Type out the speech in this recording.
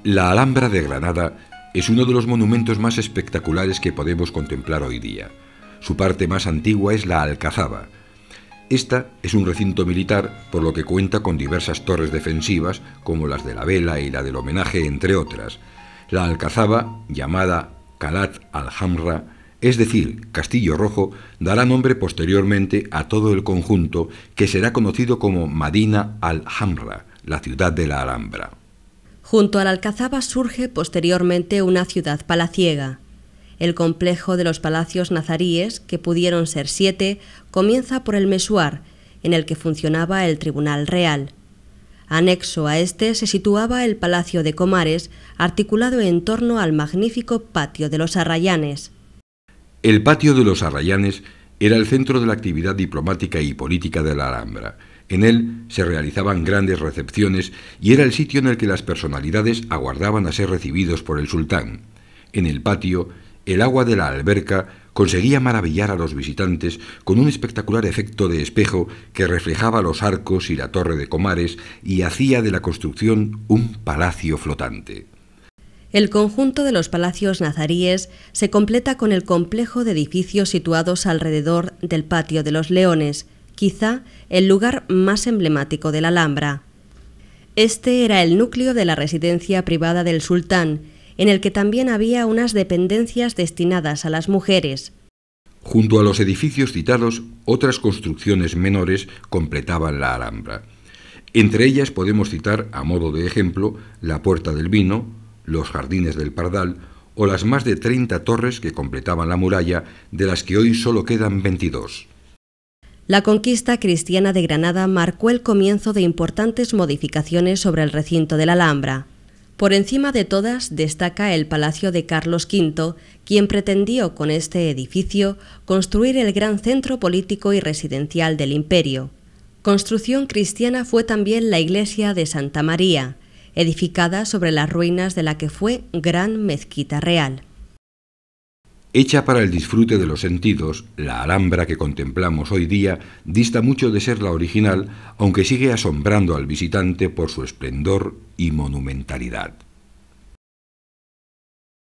La Alhambra de Granada es uno de los monumentos más espectaculares que podemos contemplar hoy día. Su parte más antigua es la Alcazaba. Esta es un recinto militar, por lo que cuenta con diversas torres defensivas, como las de la Vela y la del Homenaje, entre otras. La Alcazaba, llamada Calat al-Hamra, es decir, Castillo Rojo, dará nombre posteriormente a todo el conjunto, que será conocido como Madina al-Hamra, la ciudad de la Alhambra. Junto a la Alcazaba surge posteriormente una ciudad palaciega. El complejo de los palacios nazaríes, que pudieron ser 7, comienza por el Mesuar, en el que funcionaba el Tribunal Real. Anexo a este se situaba el Palacio de Comares, articulado en torno al magnífico Patio de los Arrayanes. El Patio de los Arrayanes era el centro de la actividad diplomática y política de la Alhambra. En él se realizaban grandes recepciones y era el sitio en el que las personalidades aguardaban a ser recibidos por el sultán. En el patio, el agua de la alberca conseguía maravillar a los visitantes con un espectacular efecto de espejo que reflejaba los arcos y la torre de Comares y hacía de la construcción un palacio flotante. El conjunto de los palacios nazaríes se completa con el complejo de edificios situados alrededor del Patio de los Leones, quizá el lugar más emblemático de la Alhambra. Este era el núcleo de la residencia privada del sultán, en el que también había unas dependencias destinadas a las mujeres. Junto a los edificios citados, otras construcciones menores completaban la Alhambra. Entre ellas podemos citar, a modo de ejemplo, la Puerta del Vino, los Jardines del Pardal o las más de 30 torres que completaban la muralla, de las que hoy solo quedan 22. La conquista cristiana de Granada marcó el comienzo de importantes modificaciones sobre el recinto de la Alhambra. Por encima de todas destaca el Palacio de Carlos V, quien pretendió con este edificio construir el gran centro político y residencial del imperio. Construcción cristiana fue también la iglesia de Santa María, edificada sobre las ruinas de la que fue gran mezquita real. Hecha para el disfrute de los sentidos, la Alhambra que contemplamos hoy día dista mucho de ser la original, aunque sigue asombrando al visitante por su esplendor y monumentalidad.